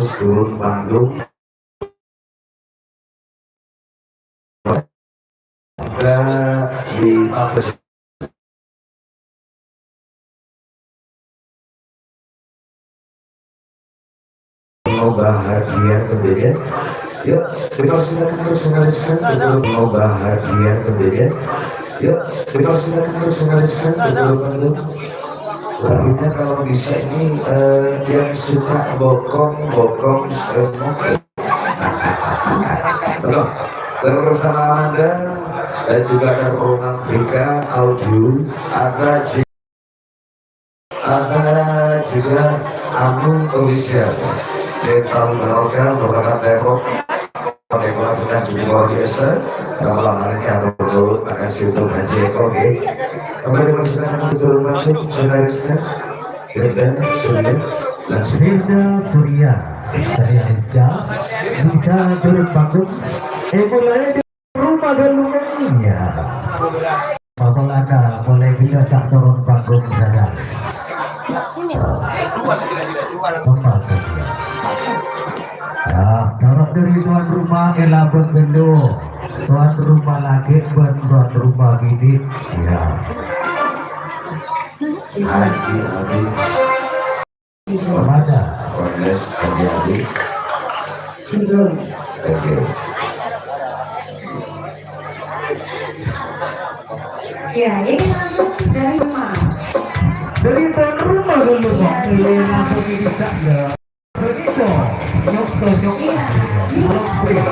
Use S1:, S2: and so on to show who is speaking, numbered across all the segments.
S1: terus turun panggung di Mabes. Mau bahagia tentunya. Yuk, dipersilakan untuk mengariskan untuk mau bahagia tentunya. Yuk, dipersilakan untuk mengariskan untuk lagunya kalau bisa ini yang suka bokong semua. Bersama Anda dan juga ada Romantika Audio, ada juga Agung Official. Tahun barokah merupakan teror dekorasi dan juga luar biasa. Malam hari ini atau berdoa, makasih untuk Haji Eko. Kembali dipersilakan untuk turun panggung, saudara-saudara.
S2: Firda Surya, saya Rizka, bisa turun panggung. Mulai di rumah dulunya. Apalagi mulai biasa turun panggung saja. Dorong dari tuan rumah elabun dulu, tuan rumah lagi tuan rumah bini, ya.
S1: Haji Abi,
S2: Kepada
S1: Kones Haji Abi, oke.
S3: Ya, ini langsung dari rumah.
S2: dari tuan rumah dulu, ini langsung bisa ya. Begitu, nyok.
S3: Iya.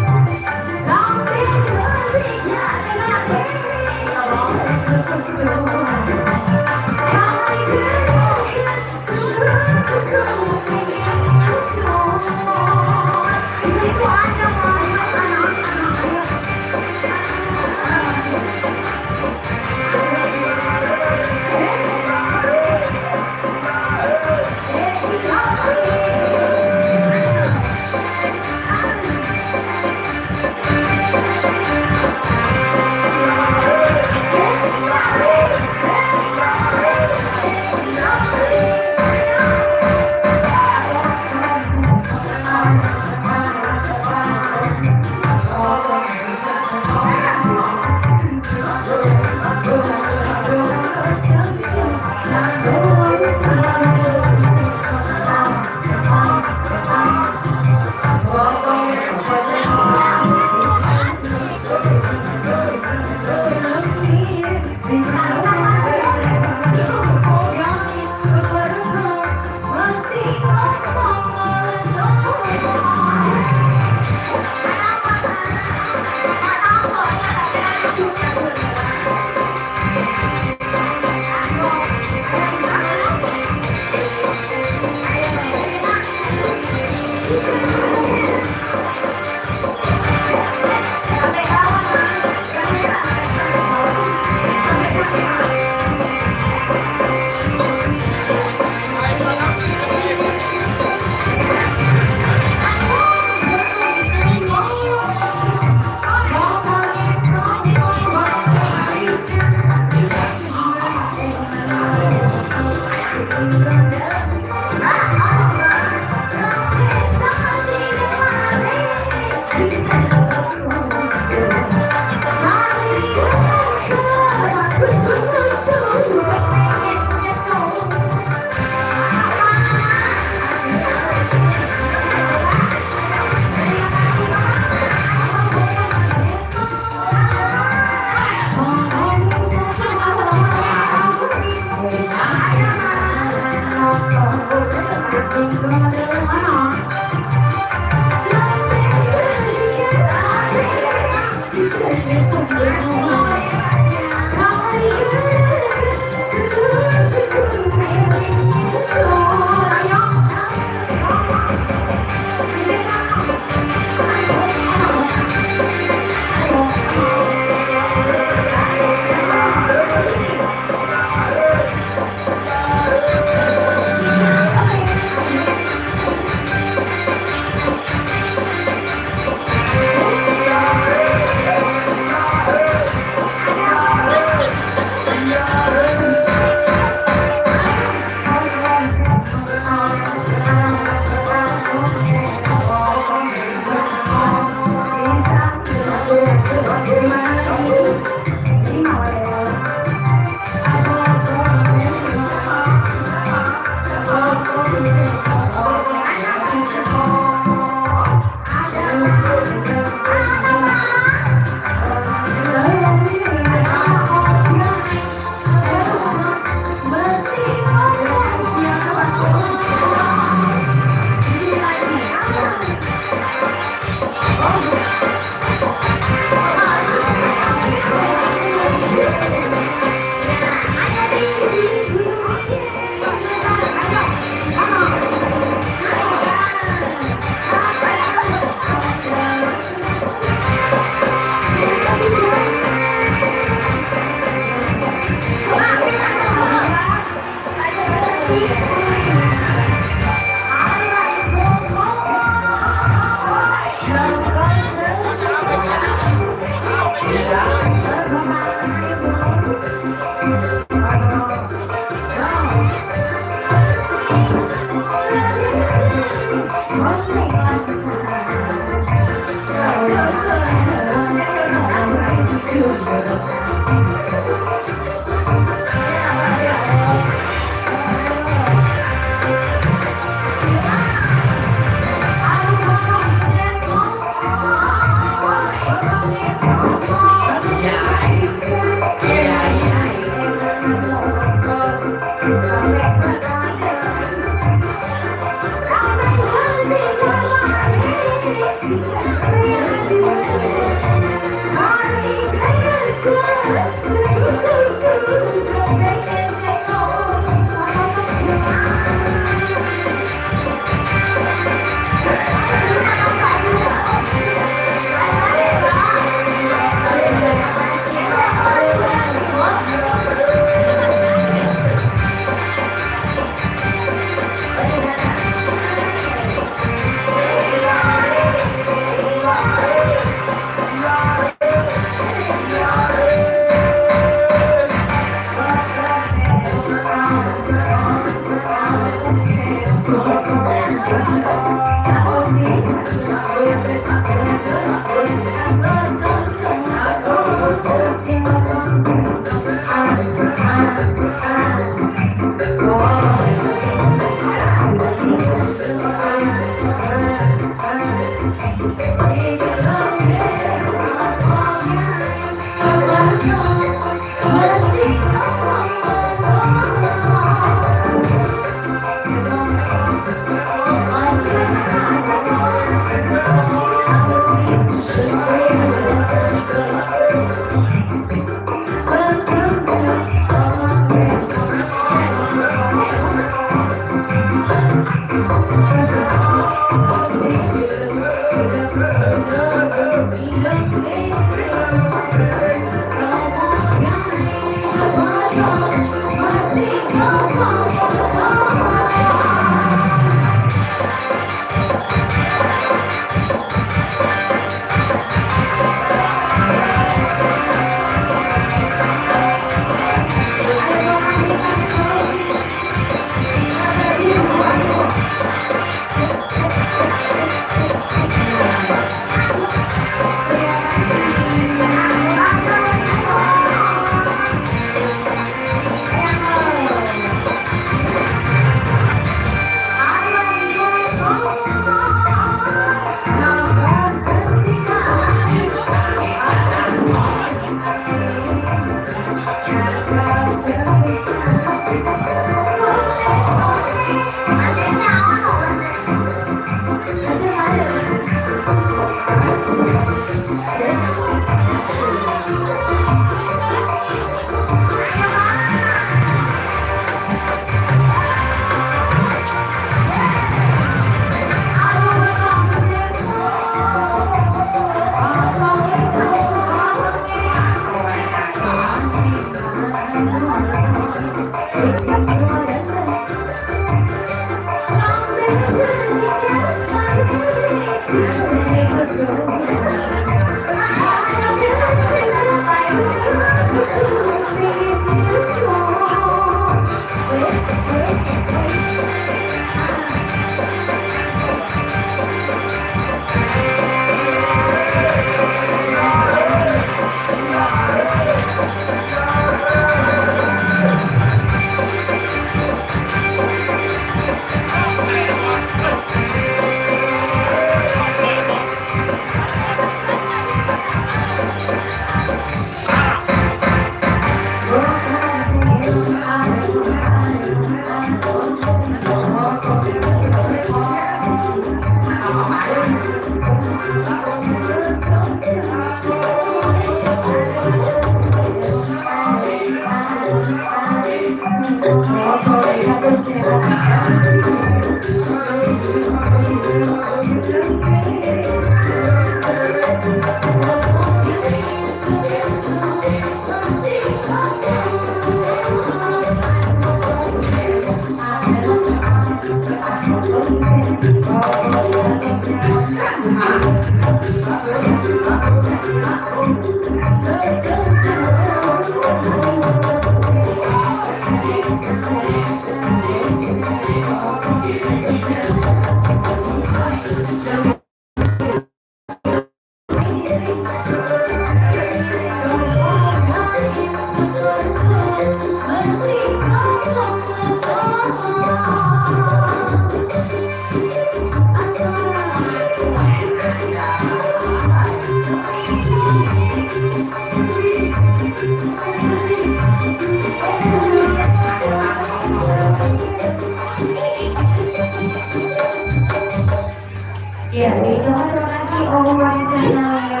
S3: Ya, diucapkan terima kasih Om Warisanar ya.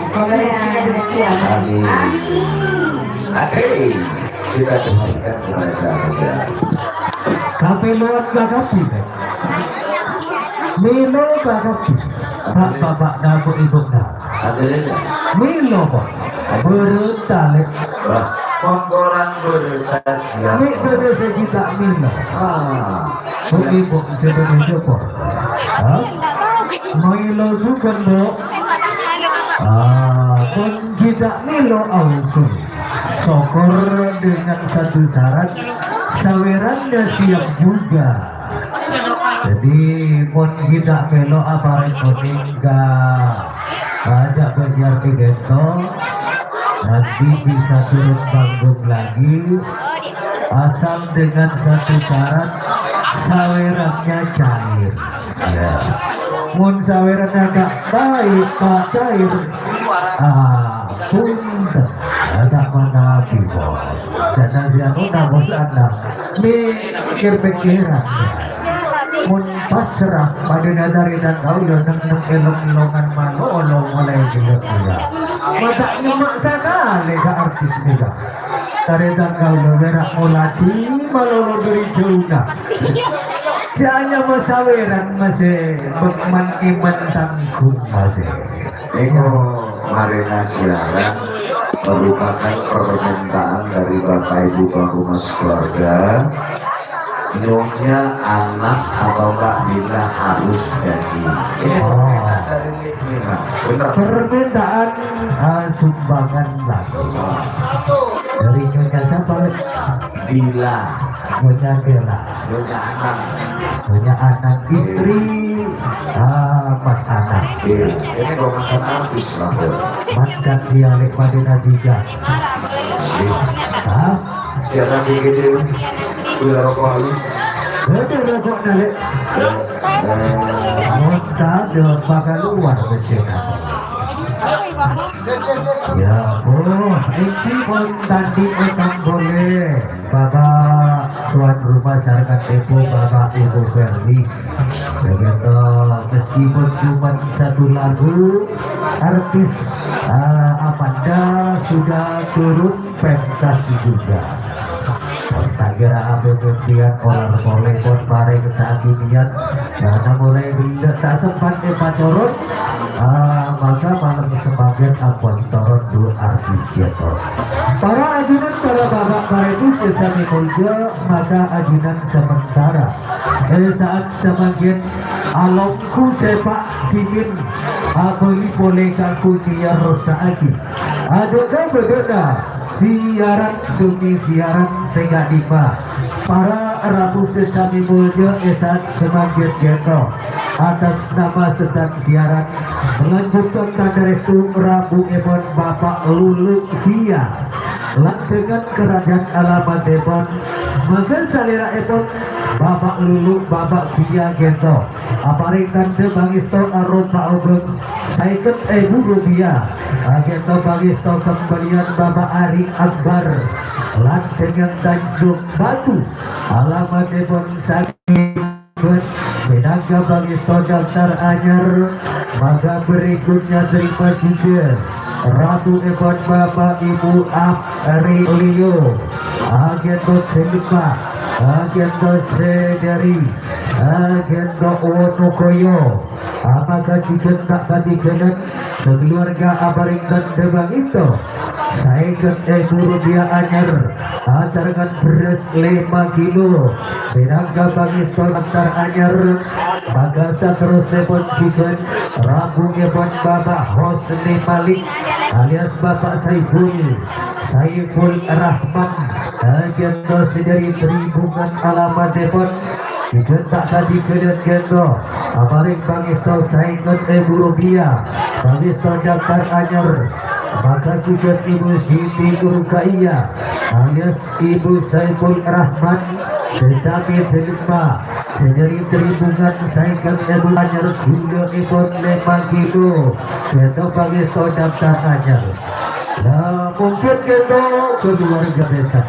S3: Semoga rezekinya demikian.
S1: Amin.
S3: Amin.
S1: Oke, kita dengarkan pembacaan.
S2: Kapeluan gagapi Milo gagapi bapak nabu ibu na
S1: Adanya,
S2: Milo po berutalik
S1: wah, pengkorang bertas ya.
S2: Mi beda sejuta Milo ibu sebenarnya po Milo juga po pun tidak Milo ausun sokor dengan satu syarat sawerannya siap juga. Jadi pun kita melo aparat meningga ajak kejar ke gento nanti bisa turun panggung lagi asal dengan satu syarat sawerannya cair ya. Mun sawerannya agak baik pak cair punten ada mana bos dan nasihat bos anda mikir-pikiran mun pasrah pada nadari dan kau ya neng elong-elongan malu olong mulai jelek ya mata nyemak sekali ke artis juga dari dan kau lo berak mulati malu dari jauh si hanya masaweran masih bekman iman tanggung masih
S1: Eko Marina siaran merupakan permintaan dari Bapak Ibu pengguna keluarga. Nyonya anak atau Mbak Bila harus jadi. Ini permintaan dari Mina. Benar.
S2: permintaan sumbangan lagu dari nyonya siapa?
S1: Bila
S2: Nyonya Bella,
S1: Nyonya anak.
S2: nyonya anak istri Mas anak
S1: Ini kok makan artis lah.
S2: mantan dia pada Najija
S1: Siapa begini? Bila rokok lagi.
S2: ada rokok nalik monta dengan bakal luar mesinnya ya pun ini pun tadi utang boleh Bapak tuan rumah masyarakat Depo Bapak Ibu Ferdi begitu meskipun cuma satu lagu artis Amanda sudah turun pentas juga tak kira ambil kemudian orang boleh pun bareng saat niat karena mulai tidak tak sempat turun maka malam sebagian abon turun dua artis itu para ajudan para bapak para itu sesami mulia maka ajudan sementara saat semakin alongku sepak dingin beli boleh kaku dia rosaaki adakah berbeda siaran demi siaran sehingga dipa para rabu sesami mulia saat semakin jatuh atas nama sedang siaran melanjutkan kadar itu Rabu Ebon Bapak Lulu Via dengan kerajaan alamat Ebon maka salira Ebon Bapak Lulu Bapak Via Gento aparikan de bangisto arupa ogun saiket Rupiah Gento bangisto kembalian Bapak Ari Akbar lan dengan Tanjung Batu alamat Ebon sakit Menangga bagi daftar anyar maka berikutnya terima juga Ratu Ebon Bapak Ibu Ari Leo Agento Selima Agento Sedari Agento Wonokoyo apakah juga tak katikan sekeluarga abaringkan debang itu saya ke Rupiah anyar acarkan beras 5 kilo benangga bagi daftar anyar bagasa terus sepon chicken rambungnya buat Bapak Hosni Malik alias Bapak Saiful Rahman agenda sedari Tribungan alamat depot jika tak tadi kedet gendo amaring bagi tol saingan Rupiah bagi tol daftar anyar maka juga Ibu Siti Nurkaya alias Ibu Saiful Rahman sesami terima sedari Tribungan saingan anyar gula ikon 5 kilo kita bagi tol daftar anyar. Nah mungkin kita keluarga desa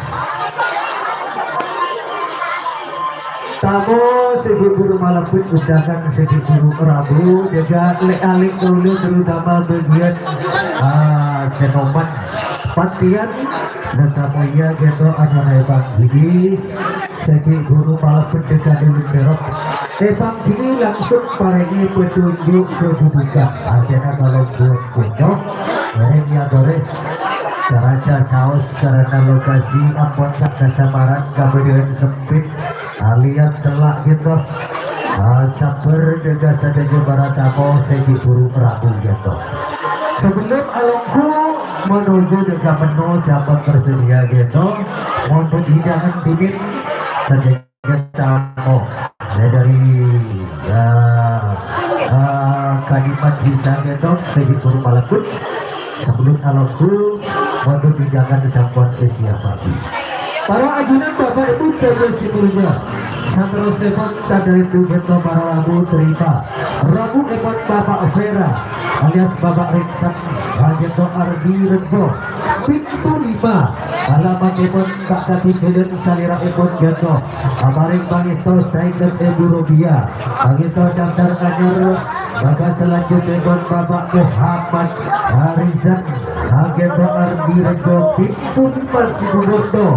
S2: tamu segi guru malam pun undangan segi guru Rabu juga alik dulu terutama bagian senoman pantian dan tamu ya gitu ada hebat ini segi guru malam pun dekat dulu berok hebat ini langsung paregi petunjuk kedudukan akhirnya kalau buat kunjung mereka boleh Caraca saus karena lokasi ampun tak kesamaran kemudian sempit alias selak gitu sabar juga sadaya barat tamu segi buru Rabu gitu sebelum alongku menuju juga menu siapa tersedia gitu mohon hidangan dingin sadaya tamu dari kalimat bisa gitu segi buru malakut sebelum alongku mohon hidangan campur siapa para ajudan Bapak Ibu terusipurnya Santro Sepat dari Tugeto para Rabu terima Rabu Epat Bapak Vera alias Bapak Riksan Rajeto Ardi Rego pintu 5 alamat Epat tak kasih keden salira Epat Geto amaring Bangisto Saingan Ibu Rupiah Bangisto daftar anyar maka selanjutnya Bapak Muhammad Harizan Ageto Ardi Rego pintu 5 Sibugoto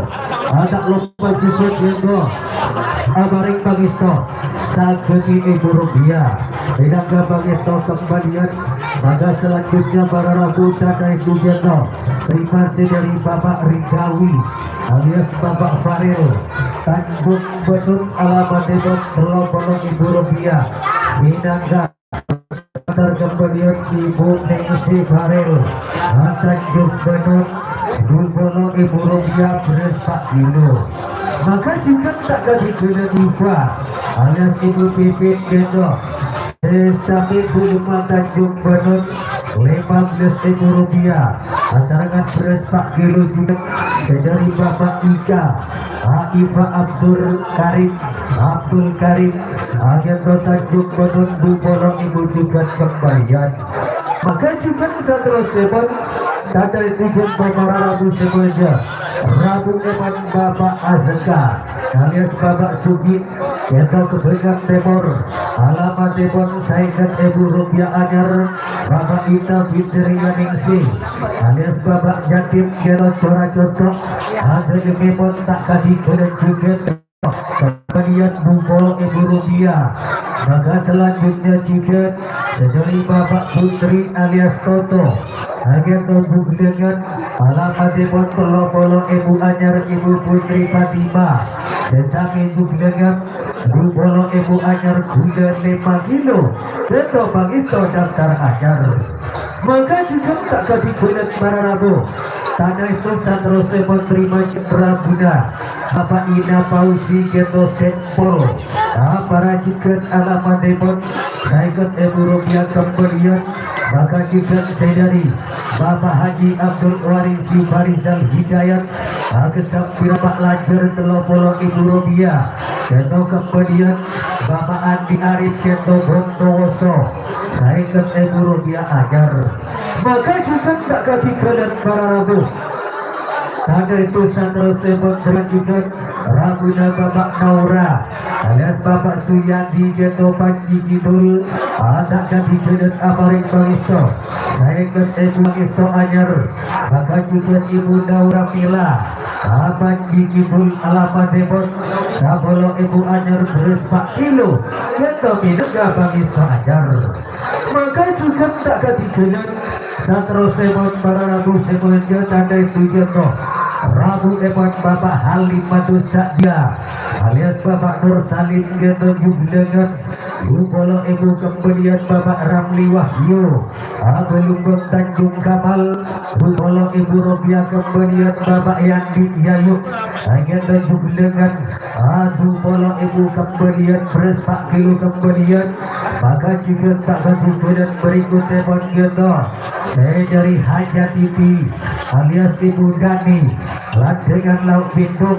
S2: ada lupa juga juga amaring Bangisto sagedi Ibu Rupiah tidak Bangisto kembalian maka selanjutnya para Rabu dari Tugeto terima kasih dari Bapak Rikawi alias Bapak Farel Tanjung Benut alamat depot Telopolong Ibu Rupiah Minangga kembalian Ibu Ningsi Farel Tanjung Benut Dulbolo Ibu Rupiah beres 4 kilo maka juga tak jadi kena tiba alias Ibu Pipit Gendo sesami Bulungan Tanjung Benut 15.000 rupiah masyarakat beres 4 kilo juga dari Bapak Ika Iba Abdul Karim Agenda Tanjung Benut Dulbolo Ibu juga kembalian maka juga satu sebat tanda tujuan Bapak Rabu semuanya Rabu Eman Bapak Azka alias Bapak Sugit yaitu kebaikan Timur alamat Timur Saingan Ibu Rupiah anyar Bapak Ita Fitri Yaningsi alias Bapak Jatim Gelo Cora Cocok ada Memon tak kasih kena juga kemudian Bungkol Ibu Rupiah maka selanjutnya juga dari Bapak Putri alias Toto agen tubuh dengan alamat Depot Telopolo Ibu Anyar Ibu Putri Fatima sesami dengan Dulbolo Ibu Anyar gula 5 kilo Beto Bangisto daftar anyar maka juga tak kedikulat para Rabu tanah itu Santro Sepon terima Prabuna Bapak Ina Pausi Geto Senpol para ciket alamat Depot Saingan Ibu Rupiah kembalian maka juga sedari Bapak Haji Abdul Warisi Farizal Hidayat Agesam Pak Lancer Telopolo Ibu Rupiah Keto kemudian Bapak Andi Arif Keto Bondowoso Saingan Ibu Rupiah ajar maka juga tak kepikiran para Rabu tanda itu Santro Sepon juga Rabunya Bapak Naura alias Bapak Suyandi Geto Panji Kidul ada jadi kedet amaring Bangisto Saingan Ibu Bangisto anyar maka juga Ibu Naura Mila Panji Kidul alamat Depot Sabolo Ibu anyar beres 4 kilo Geto Minangga Bangisto anyar maka juga tak ketinggalan saterusipun para Rabu semuanya tandai tujuan Rabu Epan Bapak Halimatus Sakdia alias Bapak Nur Salim Geto Jublengan Lupolo Ibu kemudian Bapak Ramli Wahyu Abelumbang Tanjung Kamal Lupolo Ibu Robiah kemudian Bapak Yandi Yayu Geto Jublengan Lupolo Ibu kemudian Pres Pak Kilo kemudian maka juga tak kemudian berikutnya Pon Geto saya dari Hajatiti alias Ibu Dani dengan lauk bindung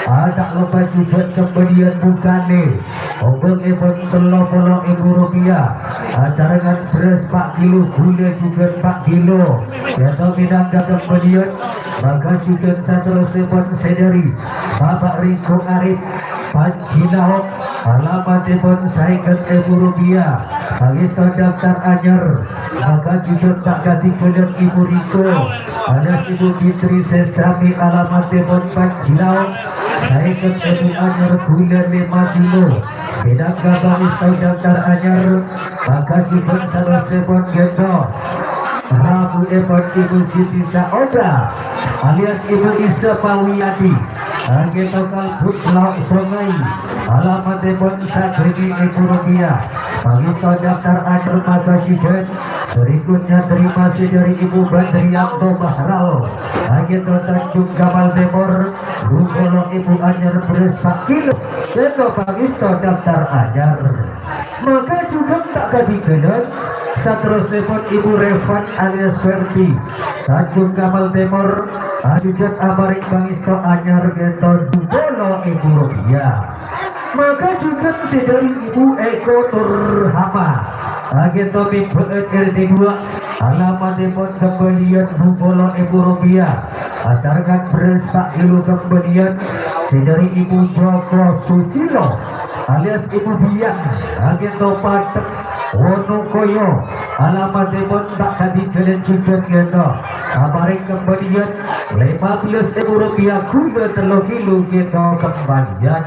S2: ada lupa juga kemudian bukane obeng ibon telopolo ibu rupiah asarangan beras Pak Kilo gula juga Pak Kilo yaitu minangga kemudian maka juga satu sebon sedari Bapak Riko Arif Pancinahok alamat ibon saikan ibu rupiah begitu daftar anyar maka juga tak ganti kemudian ibu Riko alias ibu Fitri Sesami alamat ibon Pancinahok saya ketemu anyar bulan 5 kilo tidak gagal istau daftar anyar maka juga satu sebon gendong Rabu Epan Ibu Siti Saoda alias Ibu Isa Pawiyati kita kalbut lauk sungai alamat Epan Sagrini Ibu Rupiah begitu daftar anyar maka juga berikutnya terima kasih dari Ibu Badrianto Bahral kita Tanjung Kamal Timur Lupolo Ibu Anyar Beres Pak Kilo Joko Pagisto daftar anyar maka juga tak ketinggalan saterusipun Ibu Revan alias Verti Tanjung Kamal Timur Ajudat Amarik Pagisto anyar Geto Lupolo Ibu Rupiah maka juga dari Ibu Eko Turhama Agento Minggu RT2 alamat Depot kemudian Lupolo Ibu Rupiah asarkan beres Pak Kilo kemudian dari Ibu Joko Susilo alias Ibu Biang Agento Patek Wonokoyo alamat Depot tak tadi kalian juga gitu Amarik kemudian 15 Ibu Rupiah kuda telur kilo gitu kembalian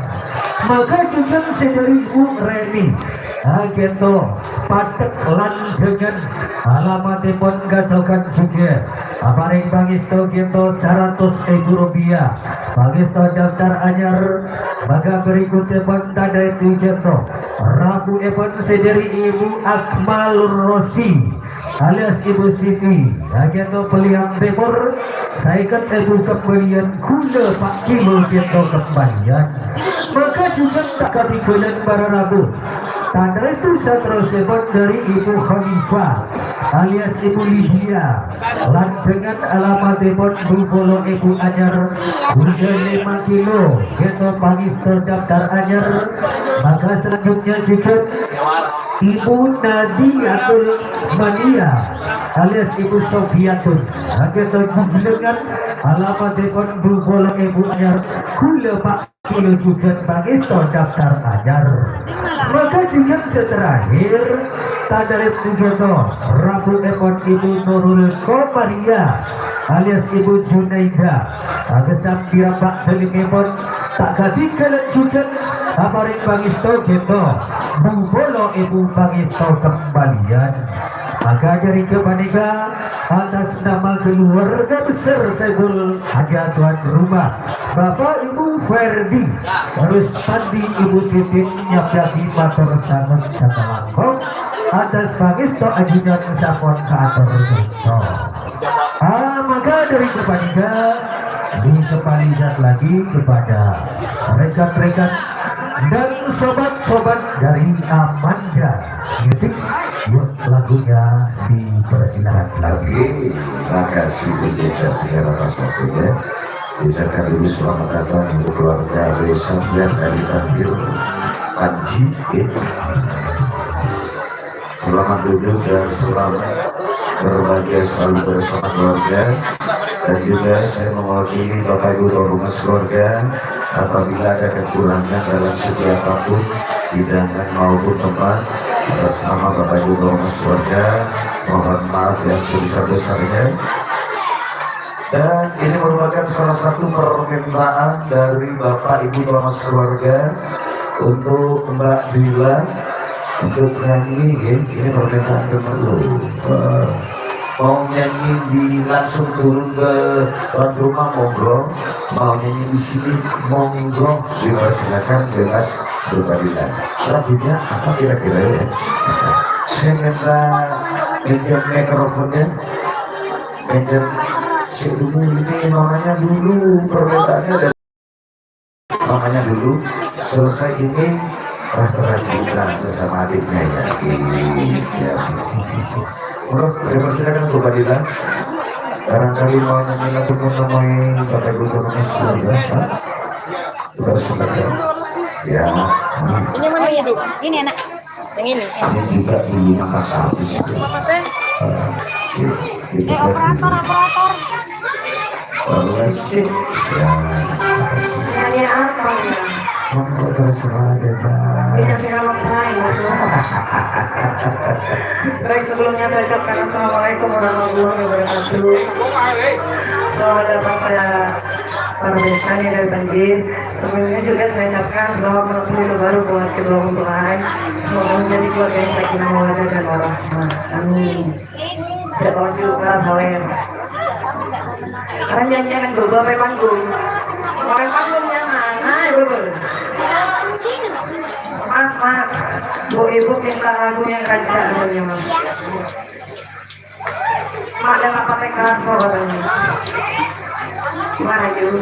S2: maka juga dari Ibu Reni Agento Patek lan dengan alamat Depot gasokan juga Amaring Bangisto gitu 100 Ibu Rupiah Bangisto daftar anyar maka berikutnya tanda itu gitu Rabu Epon sedari Ibu Akmal Rosi alias Ibu Siti Agento Peliang Timur saya kan Ibu kemudian kuda Pak Kilo gitu kembalian maka juga tak ketinggalan para Rabu tanda itu saterusipun dari Ibu Khalifah alias Ibu Lydia lan dengan alamat Depot Lupolo Ibu Anyar kuda 5 kilo gitu Pagisto daftar anyar maka selanjutnya juga Ibu Nadiatul Mania alias Ibu Sofiatun gitu dengan alamat Depot Lupolo Ibu Anyar gula Pak Kilo juga Pagisto daftar anyar maka juga terakhir tadarit tujuan Rabu Epon Ibu Nurul Komaria alias Ibu Junaida agesam dia Pak Teling Epon tak ketinggalan juga Amaring Pagisto gitu Lupolo Ibu Pagisto kembalian maka dari kemanega atas nama keluarga besar Saiful Hajat Tuan Rumah Bapak Ibu Ferdi terus Pandi Ibu Titin Nyapyati Matur Sangun Sakalangkong atas Pagisto ajudan Sapon Kator Gento maka dari kemanega dikembalikan lagi kepada rekan-rekan dan sobat-sobat dari Amanda Music yuk lagunya dipersilakan
S1: lagi. Makasih berjajar dengan atas waktunya. Ucapkan dulu selamat datang untuk keluarga Desa yang dari Tanggil Panji. Selamat duduk dan selamat berbahagia selalu bersama keluarga. Dan juga saya mewakili Bapak Ibu Rumah Keluarga apabila ada kekurangan dalam setiap apapun hidangan maupun tempat atas nama Bapak Ibu Rumah Keluarga mohon maaf yang sebesar-besarnya. Dan ini merupakan salah satu permintaan dari Bapak Ibu Rumah Keluarga untuk Mbak Dila untuk nyanyi. Ini permintaan dulu. mau nyanyi di langsung turun ke tuan rumah monggo, mau nyanyi di sini monggo, dipersilakan bebas berbadilan. Lagunya apa kira-kira ya? Saya minta pinjam mikrofonnya, pinjam si dulu ini mamanya dulu permintaannya dari mamanya dulu. Selesai ini cinta bersama adiknya ya. Siap. Menurut dipersilakan berbadilan. Barangkali mau nyanyi langsung menemui Bapak Gubernur Surabaya. Dipersilakan. Ya.
S4: Ini mana ya? Ini anak. Yang ini.
S1: Ini juga dulu maka habis.
S4: Operator.
S1: Terus ya.
S3: Hanya apa ya?
S1: Monggo terserah bebas.
S3: Kita selamat hari. Baik, sebelumnya saya ucapkan assalamualaikum warahmatullahi wabarakatuh. Selamat datang para besannya dari banjir. Sebelumnya juga saya ucapkan selamat menempuh hidup baru buat kedua mempelai. Semoga menjadi keluarga yang sakinah mawaddah dan warahmah. Amin. Tidak boleh lupa salam. Karena jangan gue bawa panggung. Bawa panggungnya mana, ibu? Mas, bu ibu minta lagu yang kancah dulu mas. Mak dan apa pakai kasor katanya. Gimana yuk?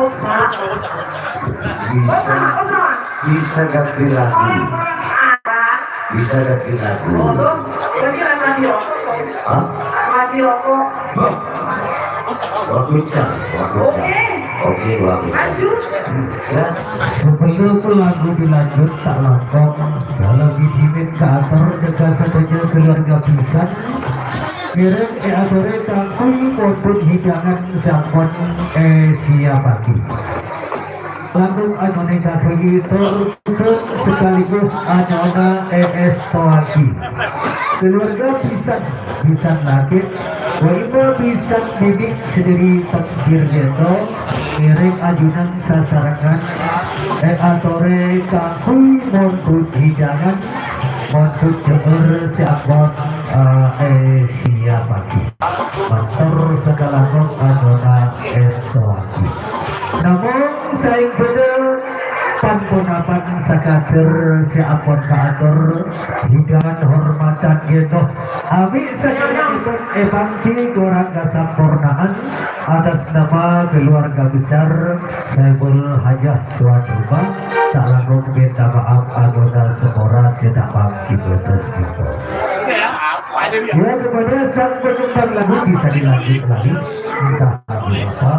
S3: Osa.
S1: Bisa,
S3: Osa.
S1: bisa ganti lagu.
S3: Apa?
S1: Bisa ganti lagu.
S3: Untuk berarti kan mati rokok.
S1: Hah?
S3: Mati rokok.
S1: Waktu jam, waktu jam.
S3: Oke.
S1: Oke, waktu jam.
S3: Lanjut.
S1: Bisa.
S2: Sebelum lagu dilanjut tak langkong kalau dijimin ke atur dekat saja keluarga pisan kirim atore kangkui maupun hidangan sampun siapaki langsung anoneka itu sekaligus anona toaki keluarga pisan laki Waima bisa bidik sendiri takdir geto ngiring ajunan sasarangan atore kakui montut hidangan montut jemur siapon siapaki motor segala kong adona estoaki namun saya bener pampunapan sakater siapon kaatur hidangan hormatan gitu abi segala itu ebangki kurang kesampurnaan atas nama keluarga besar Saiful Hajah tuan rumah tak langsung minta maaf anggota semora tidak bangki betul gitu ya kepada sang penumpang lagu bisa dilanjut lagi entah apa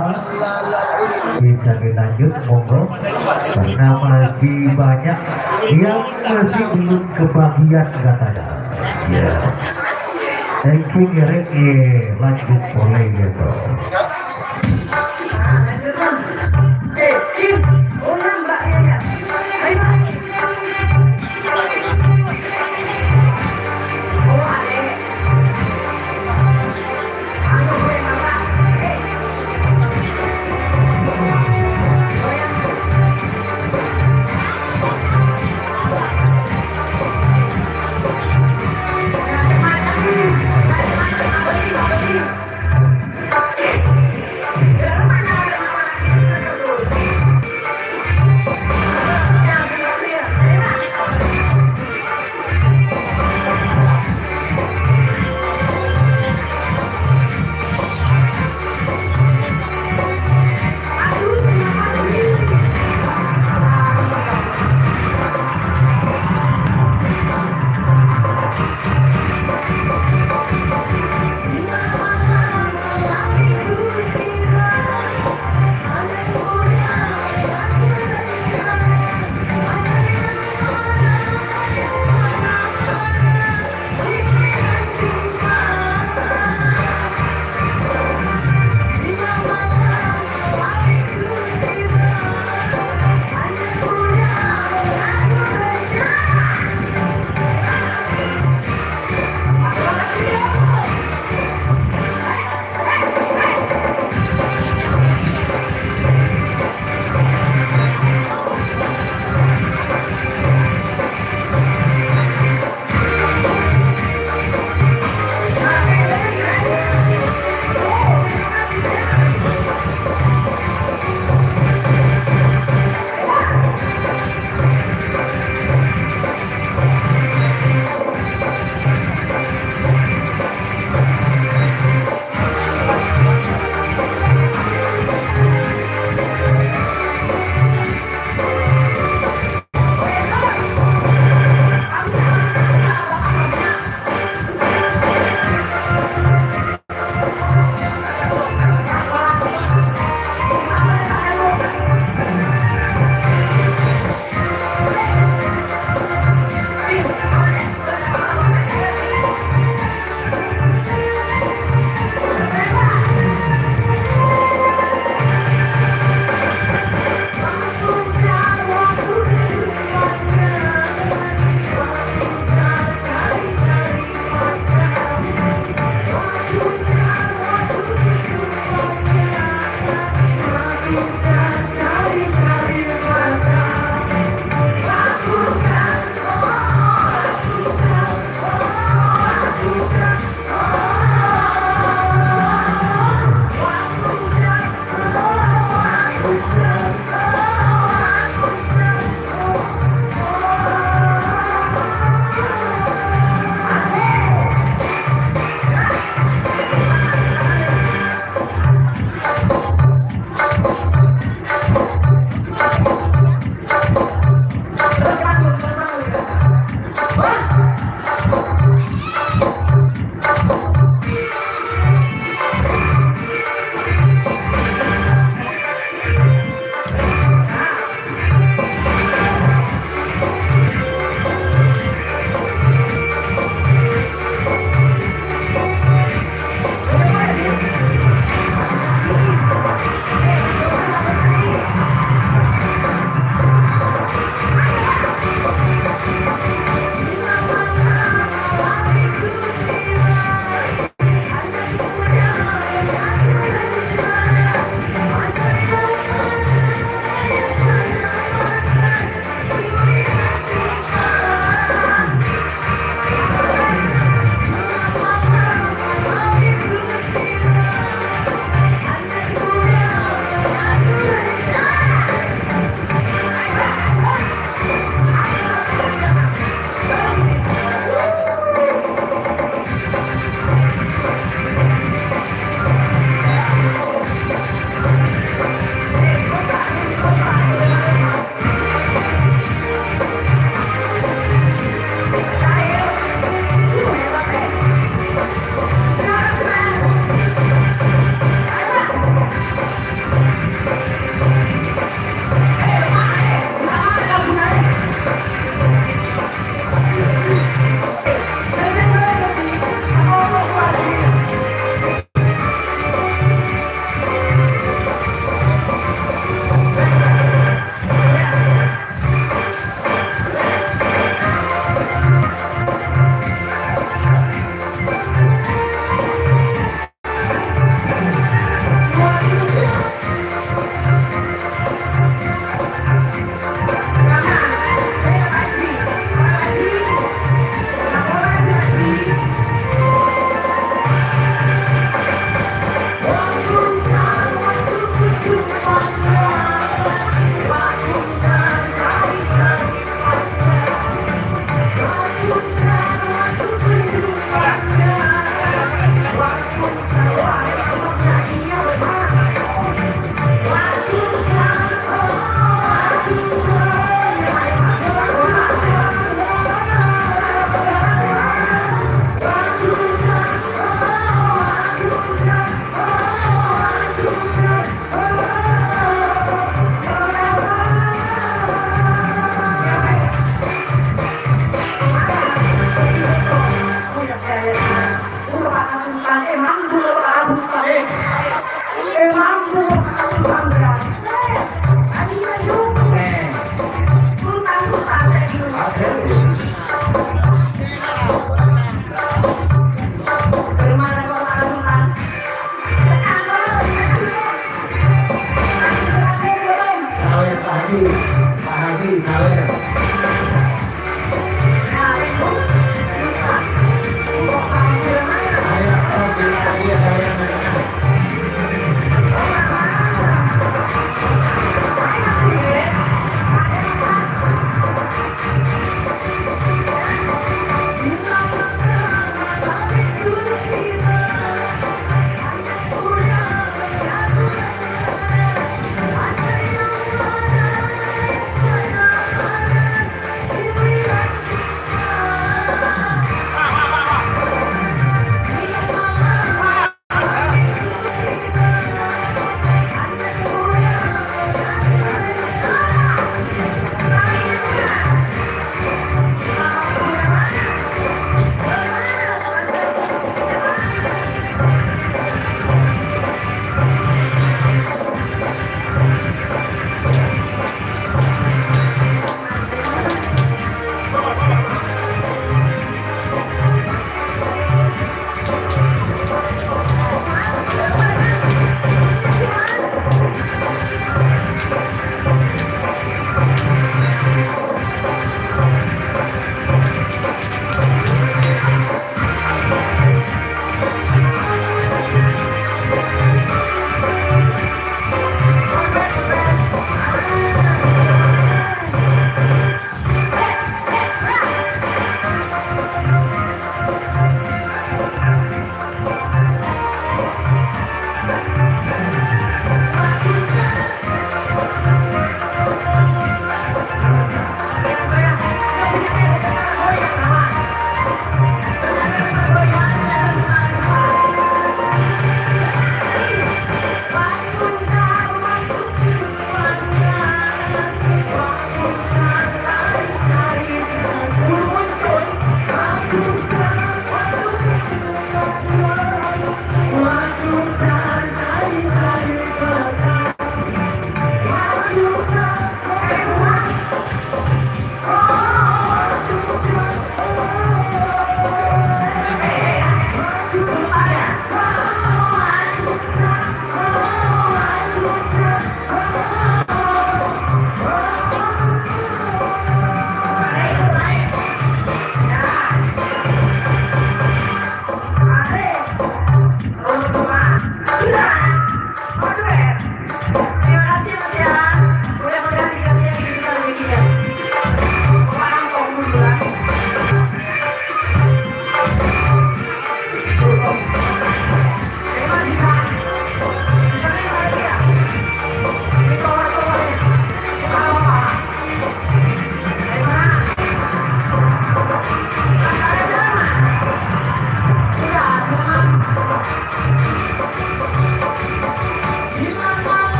S2: bisa dilanjut monggo karena masih banyak yang masih belum kebagian katanya ya thank you Eric lanjut boleh gitu
S3: Orang mbak ya. Ayo. Oh, adek. Aku boleh mama. Yeah.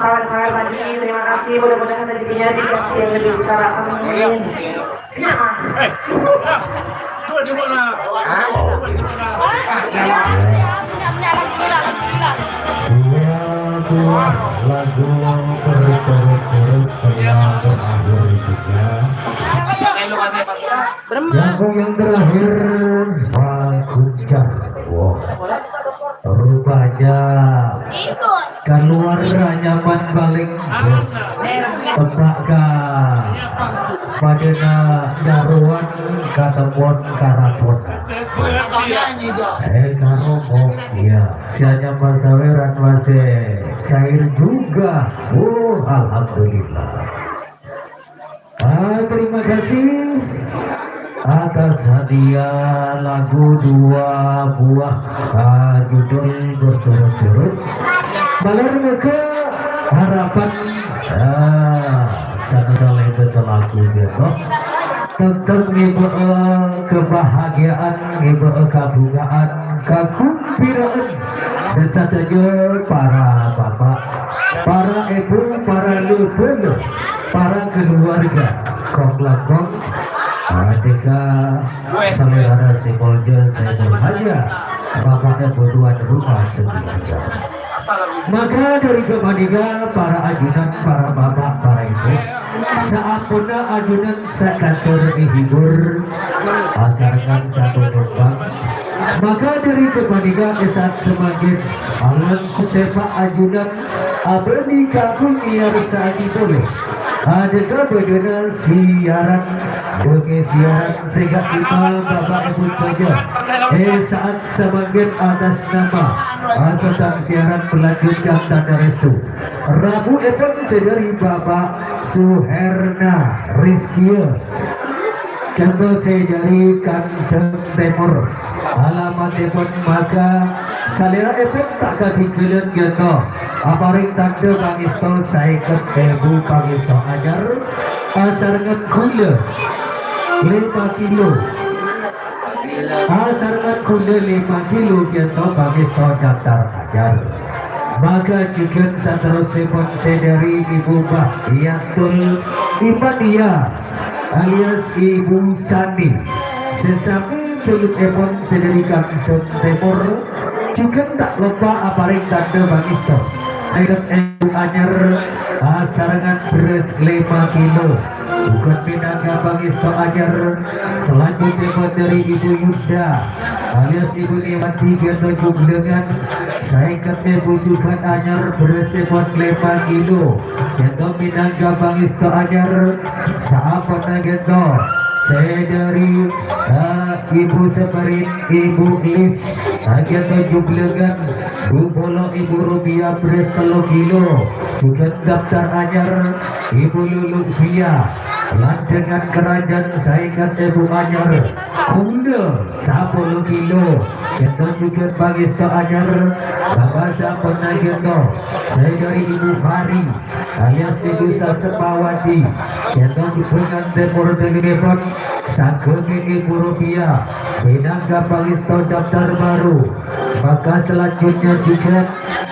S3: sahabat-sahabat tadi, terima kasih, mudah-mudahan rezekinya diganti yang lebih besar, amin.
S2: Dua lagu berturut-turut telah berakhir juga. Lagu yang terakhir Pakuncak. Wow. Rupanya keluar nyaman paling tebakkan padena daruan katemuan karapon karomo ya sianya masaweran masih cair juga. Alhamdulillah. Terima kasih atas hadiah lagu 2 buah judul berturut-turut. Balar ke harapan sana soleh betul lagu gitu. Tentang ibu kebahagiaan, ibu kabungaan, kakumpiraan bersatunya para bapak, para ibu, para lupa, para keluarga, kong ketika selera si polda saya saja bapaknya berduaan rumah sendiri. Maka dari kepada para ajudan, para bapak, para ibu, saatnya ajudan sekantor dihibur, asarkan satu numpang. Maka dari kepada saat semakin alam sepak ajudan abadi kabun iar saat boleh. Adakah benar siaran siaran sehingga kita bapak ibu saja saat semakin atas nama sedang siaran melanjutkan tanda restu Rabu Epon sedari Bapak Suherna Rizkia contoh saya dari Kanteng Timur alamat Epon maka salera Epon tak ketinggalan gitu aparik tanda pangisto saya ketemu pangisto ajar asarangan gula 5 kilo asarangan gula 5 kilo gitu pangisto daftar ajar. Maka juga seterusnya sedari Ibu Bahiyatul Ibadia alias Ibu Sani sesama tulut epon sedari Kantong Timur juga tak lupa aparik tanda bangisto ayat Ibu Anyar sarangan beras 5 kilo bukan pinangga bangisto Anyar selanjutnya dari Ibu Yuda alias Ibu Iwati ketujuh dengan saya kata bujukan Anyar beras 5 kilo yang pinangga bangisto Anyar sahabat gitu saya dari Ibu Seperin Ibu Glis Agen tujuh belagan 20.000 rupiah beras 3 kilo. Juga daftar anyar Ibu Lutfia lan dengan kerajaan saingan Ibu Anyar kuda 10 kilo. Kita juga bagi stok anyar bahasa penagihno saya dari Ibu Hari alias Ibu Sasepawati. Kita juga dengan temur telepon Rp1.000 Pinangga bagi stok daftar baru. Maka selanjutnya juga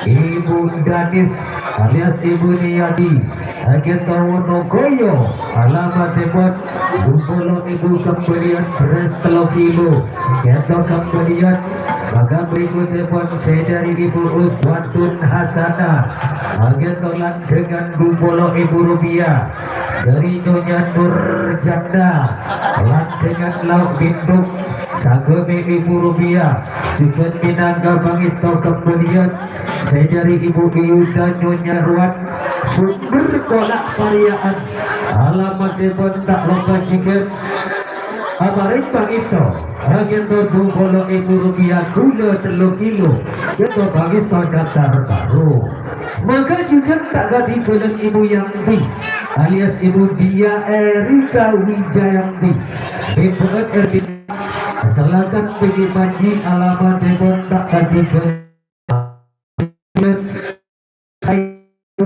S2: Ibu Danis alias Ibu Niyadi agen Wonogoyo alamat tempat 20.000 kemudian beras 3 kilo. Kita kemudian maka berikut telepon saya dari Ibu Uswatun Hasanah agen tolan dengan 20.000 rupiah dari Nyonya Nur Janda lan dengan lauk binduk 1.000 rupiah. Juga Pinangga Bangisto kemudian saya dari Ibu Yuda Nyonya Ruat sumber kolak varian alamat telepon tak lupa juga Amarin Bangisto agen 20.000 rupiah gula 3 kilo. Kita Bangisto daftar baru. Maka juga tak ganti tulang Ibu Yanti alias Ibu Dia Erika Wijayanti BPN RT Selatan Pegi Manji alamat telepon tak ganti tulang